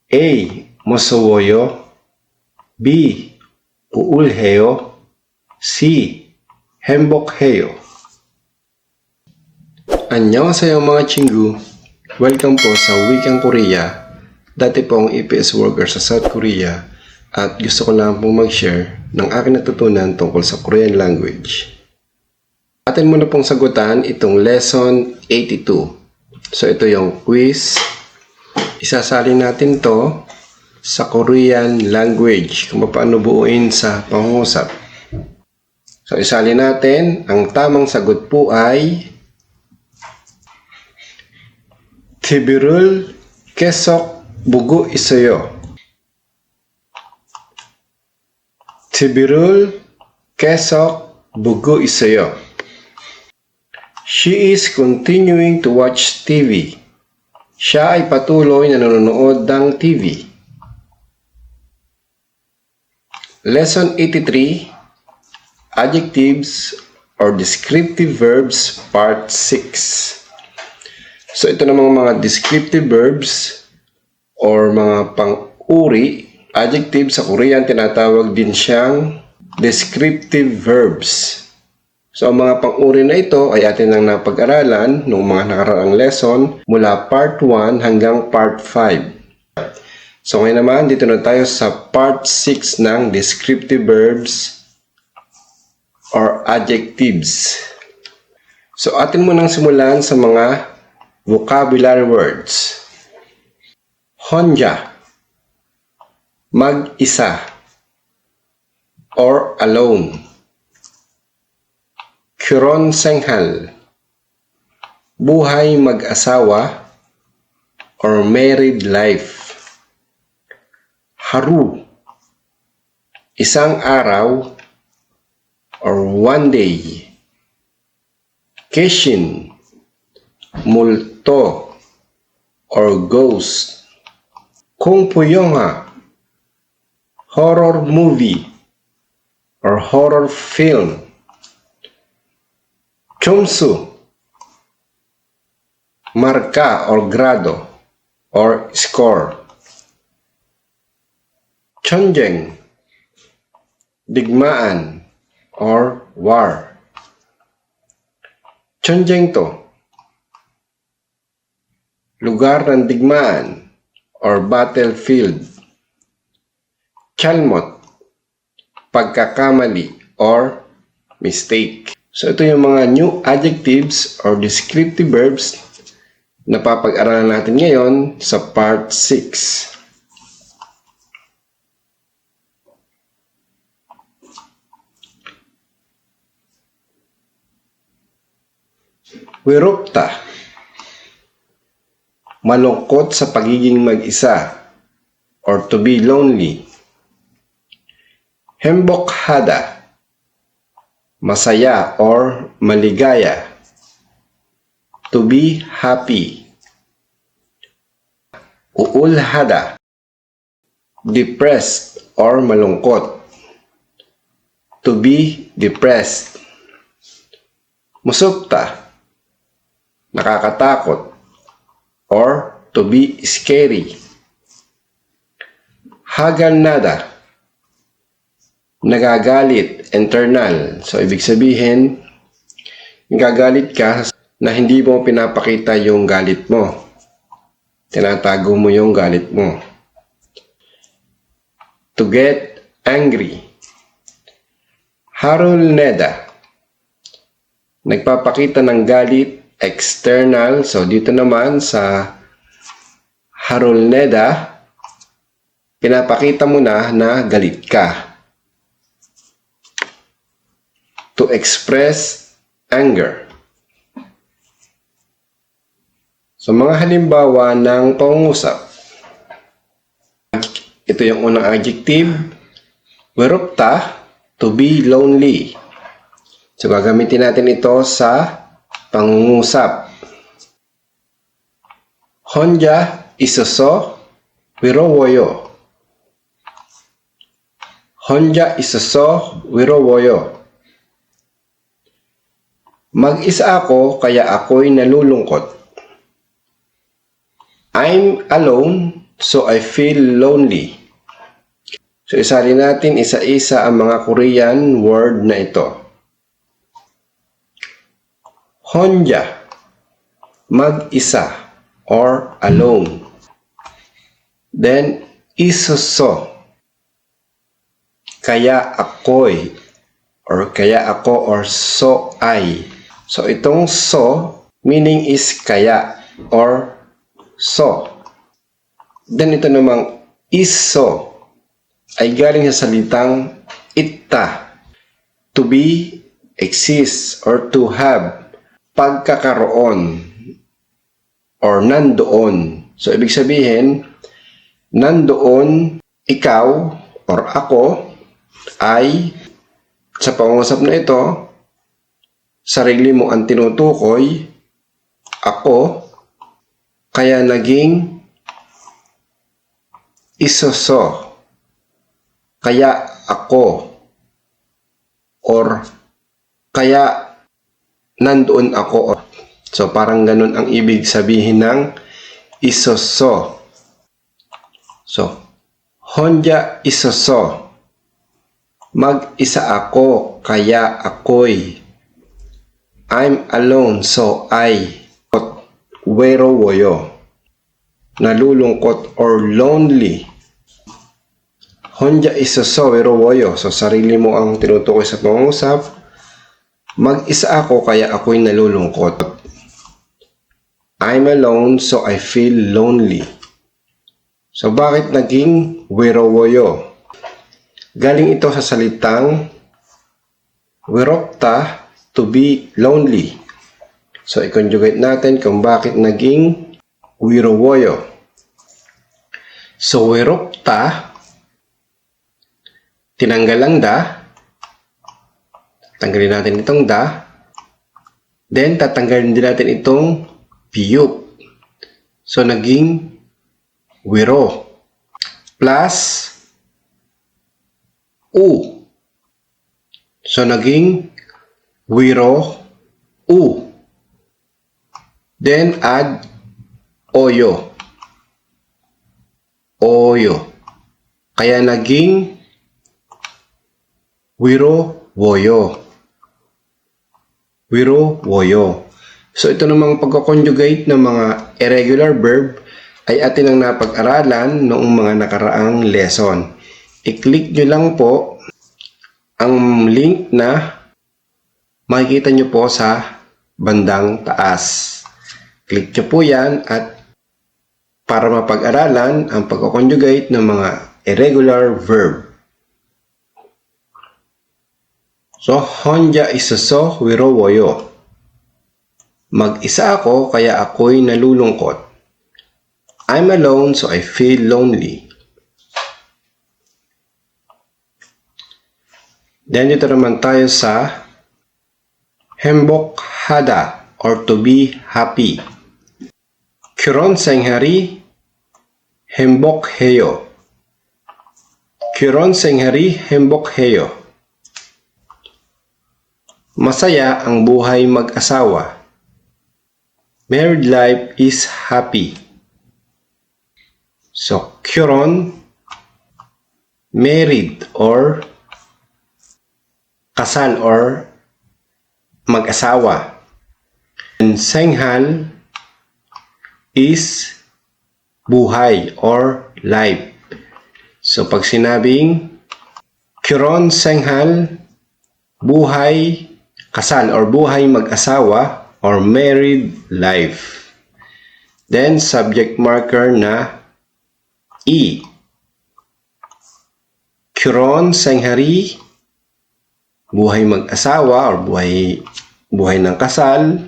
A. Musuwoyo. B. Uulheyo. C. Hembokheyo. Annyeonghaseyo mga chingu. Welcome po sa Wikang Korea. Dati pong EPS worker sa South Korea at gusto ko lang pong mag-share ng aking natutunan tungkol sa Korean language. Atin muna pong sagutan itong lesson 82. So ito yung quiz. Isasalin natin to sa Korean language kung paano buuin sa pangungusap. So isalin natin, ang tamang sagot po ay TV를 계속 보고 있어요. TV를 계속 보고 있어요. She is continuing to watch TV. Siya ay patuloy na nanonood ng TV. Lesson 83, Adjectives or Descriptive Verbs, Part 6. So ito namang mga descriptive verbs or mga pang-uri. Adjective sa Korean tinatawag din siyang descriptive verbs. So, ang mga pang-uri na ito ay atin nang napag-aralan noong mga nakaraang lesson mula part 1 hanggang part 5. So, ngayon naman, dito na tayo sa part 6 ng descriptive verbs or adjectives. So, atin munang simulan sa mga vocabulary words. 혼자, mag-isa, or alone. 결혼생활, buhay mag-asawa or married life. 하루, isang araw or one day. 귀신, multo or ghost. 공포 영화, horror movie or horror film. 점수, marka or grado or score. 전쟁, digmaan or war. 전쟁터, lugar ng digmaan or battlefield. 잘못, pagkakamali or mistake. So, ito yung mga new adjectives or descriptive verbs na papag-aralan natin ngayon sa part 6. 외롭다, malungkot sa pagiging mag-isa or to be lonely. 행복하다, masaya or maligaya. To be happy. Uulhada, depressed or malungkot. To be depressed. Musukta, nakakatakot or to be scary. Haganada, nagagalit, internal. So, ibig sabihin, nagagalit ka na hindi mo pinapakita yung galit mo. Tinatago mo yung galit mo. To get angry. Harulneda, nagpapakita ng galit, external. So, dito naman sa harulneda, pinapakita mo na galit ka. To express anger. So, mga halimbawa ng pangungusap. Ito yung unang adjective. 외롭다, to be lonely. So, gagamitin natin ito sa pangungusap. 혼자 있어서 외로워요. 혼자 있어서 외로워요. Mag-isa ako kaya ako'y nalulungkot. I'm alone so I feel lonely. So isali natin isa-isa ang mga Korean word na ito. 혼자, mag-isa or alone. Then 있었어, kaya ako'y or kaya ako or so I. So itong so meaning is kaya or so. Then ito namang iso ay galing sa salitang itta, to be, exist, or to have, pagkakaroon, or nandoon. So ibig sabihin, nandoon ikaw or ako ay sa pangungusap na ito, sarili mo ang tinutukoy, ako, kaya naging isoso, kaya ako, or kaya nandoon ako. So parang ganun ang ibig sabihin ng isoso. So, 혼자 있어서, mag-isa ako, kaya ako'y, I'm alone, so I, 외로워요, nalulungkot or lonely. 혼자 있어서 외로워요. So, sarili mo ang tinutukoy sa pangungusap. Mag-isa ako, kaya ako'y nalulungkot. I'm alone, so I feel lonely. So, bakit naging 외로워요? Galing ito sa salitang 외롭다, to be lonely. So, i-conjugate natin kung bakit naging 외로워요. So, 외롭다, tinanggal ang da. Tanggalin natin itong da. Then, tatanggalin din natin itong piyuk. So, naging wiro. Plus u. So, naging wiro u. Then, add oyo. Oyo. Kaya naging 외로워요. 외로워요. So, ito namang pagkakonjugate ng mga irregular verb ay atin ang napag-aralan noong mga nakaraang lesson. I-click nyo lang po ang link na makikita nyo po sa bandang taas. Click nyo po yan at para mapag-aralan ang pagkakonjugate ng mga irregular verb. So, 혼자 있어서 외로워요. Mag-isa ako, kaya ako'y nalulungkot. I'm alone, so I feel lonely. Then, dito naman tayo sa 행복하다 or to be happy. 결혼 생활이 행복해요. 결혼 생활이 행복해요. Masaya ang buhay mag-asawa. Married life is happy. So, 결혼, married or kasal or mag-asawa. And 생활 is buhay or life. So, pag sinabing 결혼 생활, buhay, kasal or buhay mag-asawa or married life. Then, subject marker na E. 결혼 생활이 buhay mag-asawa or buhay ng kasal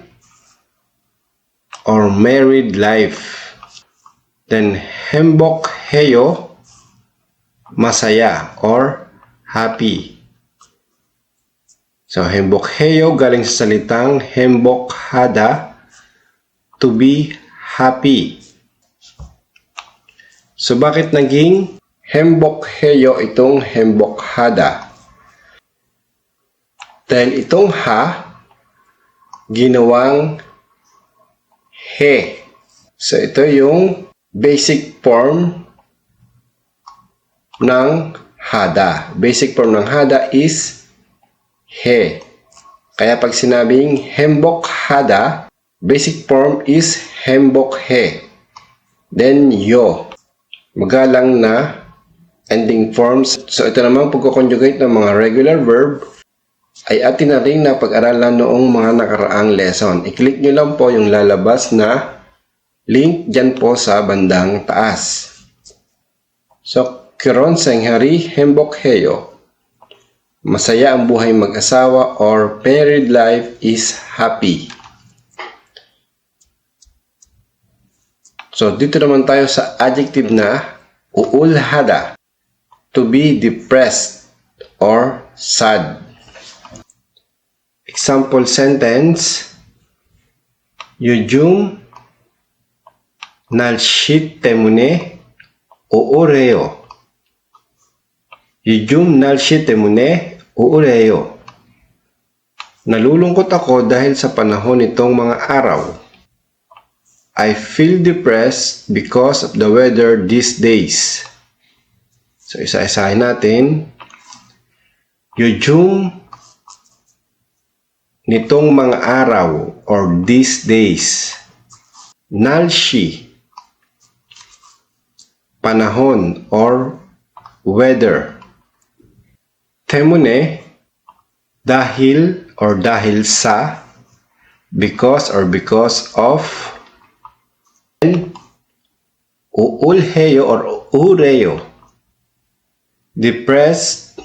or married life. Then, 행복해요, masaya or happy. So, 행복해요 galing sa salitang 행복하다, to be happy. So, bakit naging 행복해요 itong 행복하다? Dahil itong ha, ginawang he. So, ito yung basic form ng hada. Basic form ng hada is he. Kaya pag sinabing hembok hada, basic form is hembok he. Then yo. Magalang na ending forms. So ito naman pagko-conjugate ng mga regular verb ay atin na rin na pag-aralan noong mga nakaraang lesson. I-click nyo lang po yung lalabas na link dyan po sa bandang taas. So, karon sa hari hembok heyo. Masaya ang buhay mag-asawa or married life is happy. So, dito naman tayo sa adjective na uulhada. To be depressed or sad. Example sentence. Yujum 날씨 때문에 우울해요. Yujum 날씨 때문에 우울해요. Nalulungkot ako dahil sa panahon nitong mga araw. I feel depressed because of the weather these days. So, isa-isahin natin. Yujum nitong mga araw or these days. Nalshi panahon or weather. Temune dahil or dahil sa, because or because of. And uulheyo or ureyo, depressed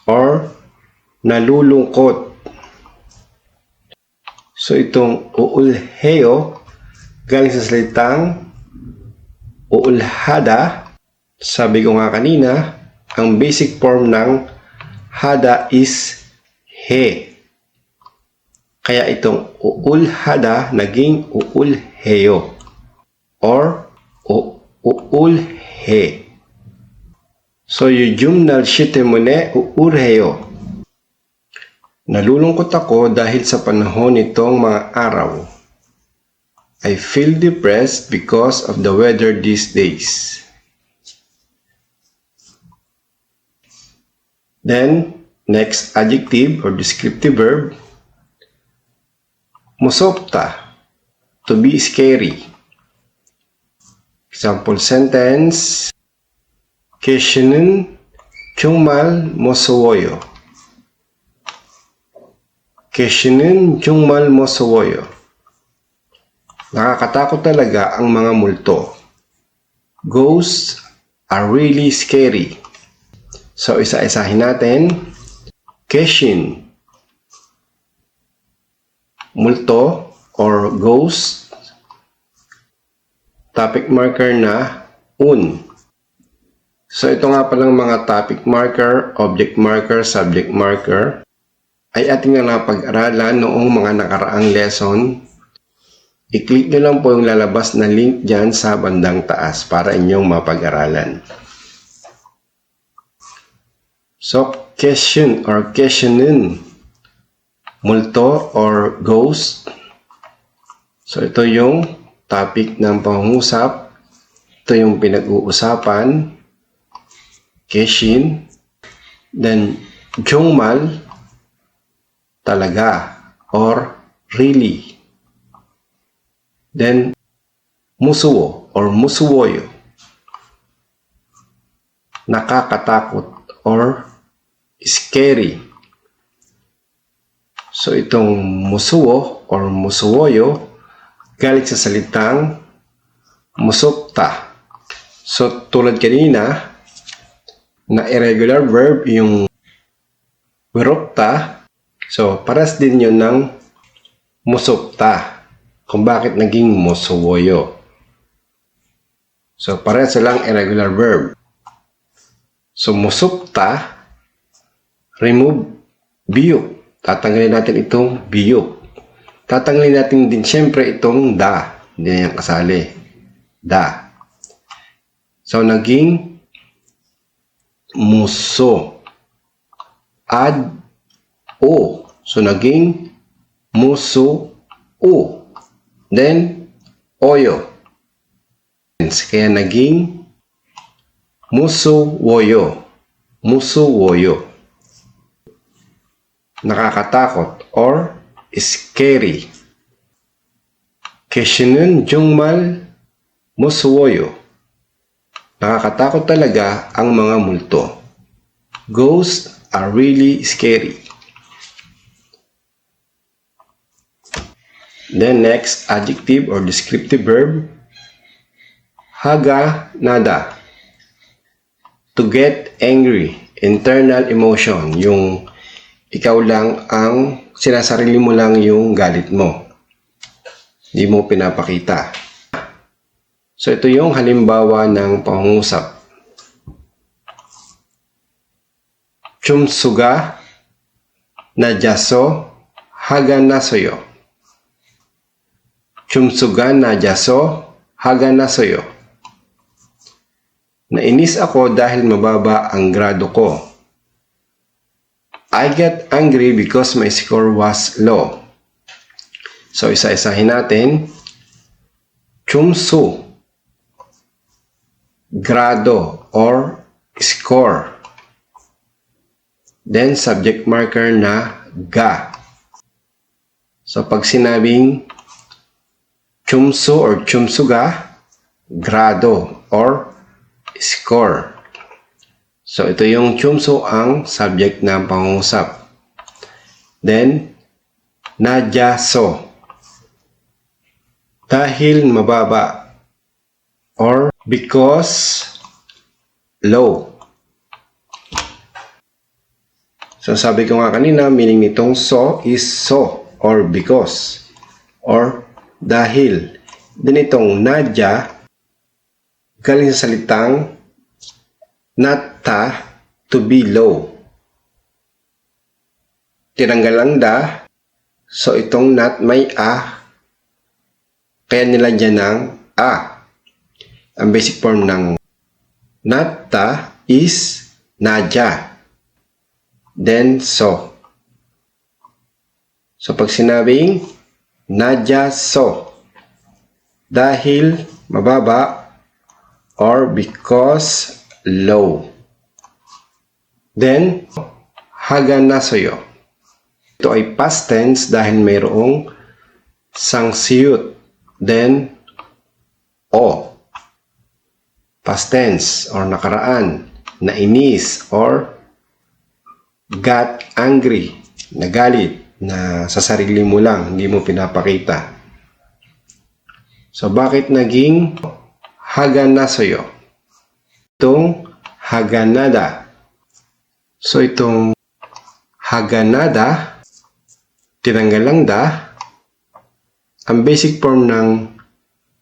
or nalulungkot. So itong uulheyo galing sa salitang uulhada. Sabi ko nga kanina, ang basic form ng hada is he. Kaya itong uulhada naging uulheyo or uulhe. So yujum 날씨 때문에 우울해요. Nalulungkot ako dahil sa panahon nitong mga araw. I feel depressed because of the weather these days. Then, next adjective or descriptive verb. Musopta, to be scary. Example sentence. Keshi는 정말 무서워요. Keshi는 정말 무서워요. Nakakatakot talaga ang mga multo. Ghosts are really scary. So, isa-isahin natin. Keshin, multo or ghost. Topic marker na un. So, ito nga palang mga topic marker, object marker, subject marker ay ating na napag-aralan noong mga nakaraang lesson. I-click nyo lang po yung lalabas na link dyan sa bandang taas para inyong mapag-aralan. So, question or questionin, multo or ghost. So, ito yung topic ng pangungusap. Ito yung pinag-uusapan. Keshin. Then, jongmal, talaga or really. Then, musuwo or musuwoyo, nakakatakot or scary. So, itong musuwo or musuwoyo galing sa salitang musopta. So, tulad kanina na irregular verb yung wirokta. So, paras din yun ng musopta. Kung bakit naging musuwoyo. So, pares lang irregular verb. So, musopta, remove biyok. Tatanggalin natin itong biyok. Tatanggalin natin din siyempre itong da. Hindi na yan kasali. Da. So, naging muso. Add o. So, naging muso o. Then, oyo. Kaya naging musuwoyo. Musuwoyo. Nakakatakot or scary. Kishinin 정말 musuwoyo. Nakakatakot talaga ang mga multo. Ghosts are really scary. Then next, adjective or descriptive verb. Haga nada. To get angry. Internal emotion. Yung ikaw lang ang sinasarili mo lang yung galit mo. Hindi mo pinapakita. So ito yung halimbawa ng pangungusap. Chumsuga najaso haga nasoyo. Chumsuga najaso haga nasoyo. Nainis ako dahil mababa ang grado ko. I get angry because my score was low. So isa-isahin natin. Chumsu, grado or score. Then subject marker na ga. So pag sinabing chumsu or chumsuga, grado or score. So ito yung chumsu ang subject ng pangungusap. Then najaso, dahil mababa or because low. So sabi ko nga kanina, meaning nitong so is so or because or dahil. Then itong nadya, galing sa salitang natta, to be low. Tinanggal ang da, so itong nat may a, kaya nilagyan ng a. Ang basic form ng natta is nadya. Then so. So pag sinabing nadya so, dahil mababa or because low. Then haga nasoyo. Ito ay past tense dahil mayroong sangsiyut. Then o. Past tense or nakaraan. Nainis or got angry. Nagalit na sa sarili mo lang. Hindi mo pinapakita. So bakit naging haga nasoyo? Itong haganada. So itong haganada, tinanggal lang da. Ang basic form ng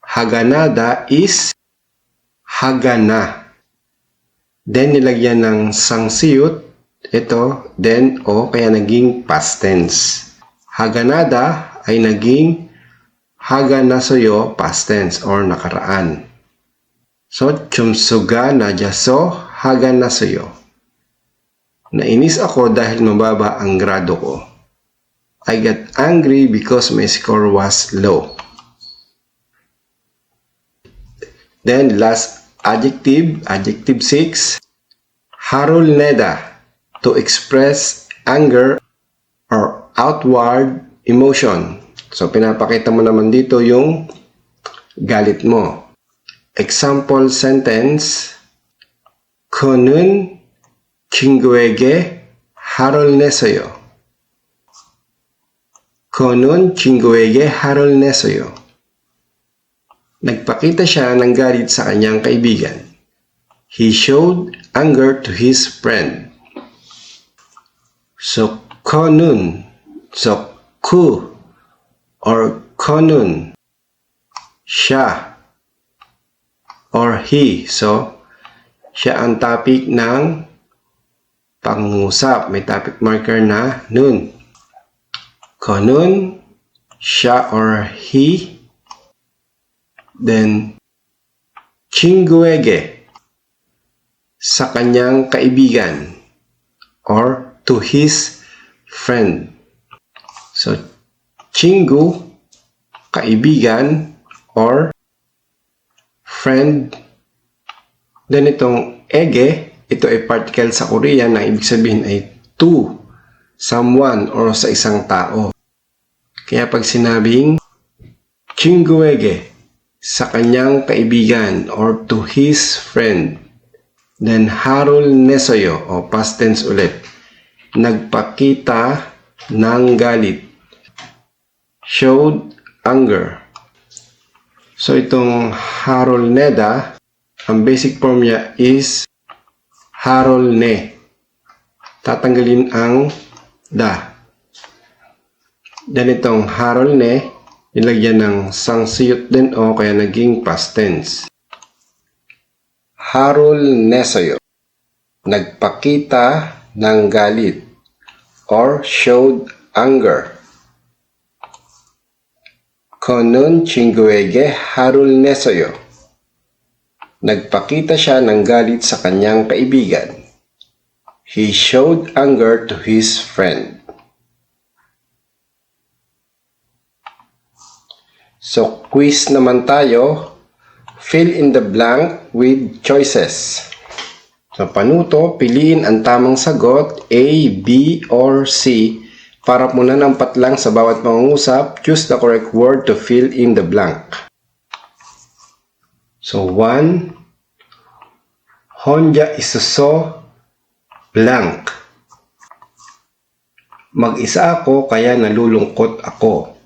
haganada is hagana. Then nilagyan ng sangsiyut, ito, then o, kaya naging past tense. Haganada ay naging haganasoyo, past tense or nakaraan. So, chumsuga najaso haganasoyo. Nainis ako dahil mababa ang grado ko. I got angry because my score was low. Then last adjective, adjective 6. Harul neda, to express anger or outward emotion. So pinapakita mo naman dito yung galit mo. Example sentence. 그는 친구에게 화를 냈어요. 그는 친구에게 화를 냈어요. Nagpakita siya ng galit sa kanyang kaibigan. He showed anger to his friend. So, 그는, so, 그, or 그는, siya, or he. So, siya ang topic ng pangungusap. May topic marker na nun. Konun, siya or he. Then, 친구에게, sa kanyang kaibigan. Or to his friend. So, 친구, kaibigan, or friend. Then itong ege, ito ay particle sa Korean na ibig sabihin ay to someone or sa isang tao. Kaya pag sinabing 친구에게 sa kanyang kaibigan or to his friend, then harul nesoyo o past tense ulit, nagpakita ng galit, showed anger. So itong harul neda, ang basic form niya is harul ne. Tatanggalin ang da. Then itong harul ne, nilagyan ng sangsiyot din o kaya naging past tense. Harul nesoyo, nagpakita ng galit or showed anger. Konun 친구에게 harul nesoyo, nagpakita siya ng galit sa kanyang kaibigan. He showed anger to his friend. So, quiz naman tayo. Fill in the blank with choices. So, panuto, piliin ang tamang sagot, A, B, or C. Para punan ang patlang sa bawat pangungusap, choose the correct word to fill in the blank. So, 1. 혼자 있어서 blank. Mag-isa ako kaya nalulungkot ako.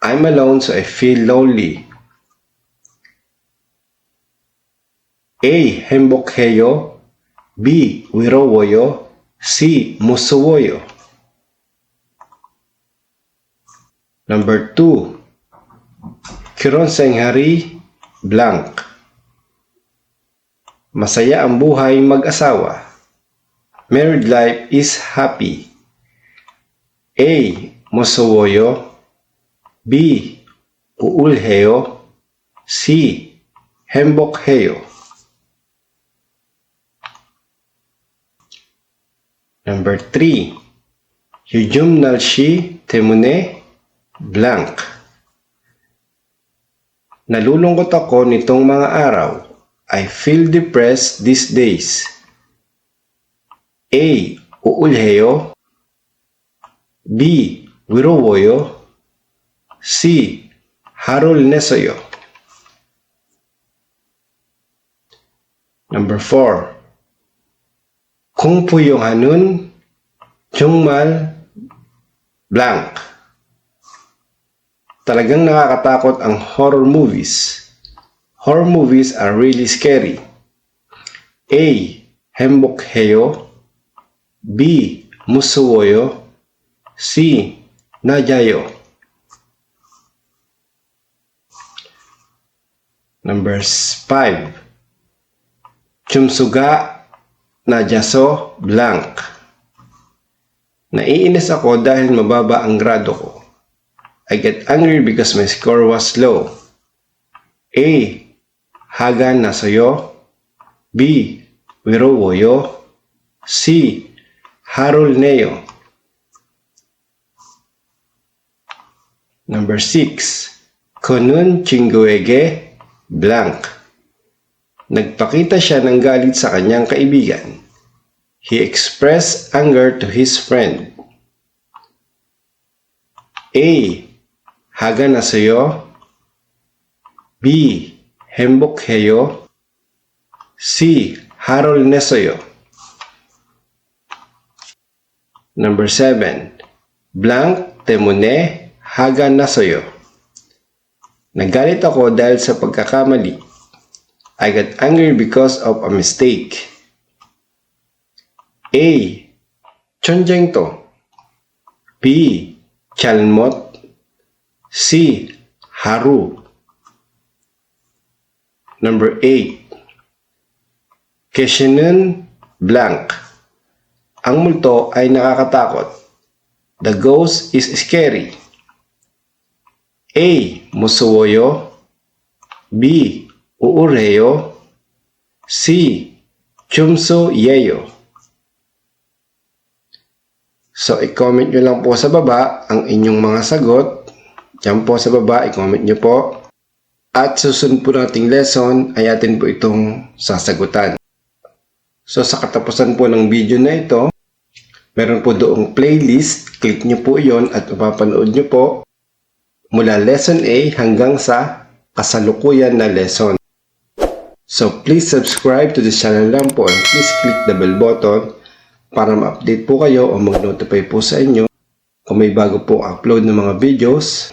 I'm alone so I feel lonely. A. 행복해요. B. 외로워요. C. 무서워요. Number 2. 결혼 생활이 blank. Masaya ang buhay mag-asawa. Married life is happy. A. 무서워요. B. 우울해요. C. 행복해요. Number 3. 요즘 날씨 때문에 blank. Nalulungkot ako nitong mga araw. I feel depressed these days. A. 우울해요. B. 외로워요. C. harul nesoyo. Number 4. 공포영화는 정말 blank. Talagang nakakatakot ang horror movies. Horror movies are really scary. A. 행복해요. B. 무서워요. C. 낮아요. Number 5. 춤수가 낮아서 blank. Naiinis ako dahil mababa ang grado ko. I get angry because my score was low. A. 하가 나서요. B. 외로워요. C. 화를 내요. Number 6. 그는 친구에게 blank. Nagpakita siya ng galit sa kanyang kaibigan. He expressed anger to his friend. A. 하가 나서요. B. 행복해요. C. 화를 내서요. Number 7. blank 때문에 화가 나서요. Nagalit ako dahil sa pagkakamali. I got angry because of a mistake. A. 전쟁터. B. 잘못. C. 하루. Number 8. Keshi는 blank. Ang multo ay nakakatakot. The ghost is scary. A. 무서워요. B. 우울해요. C. 춤소예요. So, i-comment nyo lang po sa baba ang inyong mga sagot. Diyan po sa baba, i-comment nyo po. At susunod po nating lesson ay atin po itong sasagutan. So sa katapusan po ng video na ito, meron po doong playlist. Click nyo po yon at mapapanood nyo po mula lesson A hanggang sa kasalukuyan na lesson. So please subscribe to this channel lang po and please click the bell button para ma-update po kayo o mag-notify po sa inyo kung may bago po upload ng mga videos.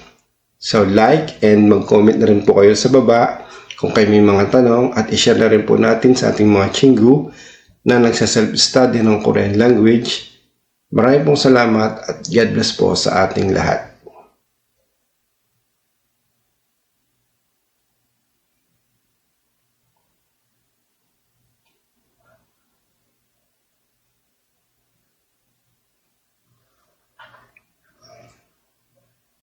So like and mag-comment na rin po kayo sa baba kung kayo may mga tanong at i-share na rin po natin sa ating mga chingu na nagsa-self-study ng Korean language. Maraming pong salamat at God bless po sa ating lahat.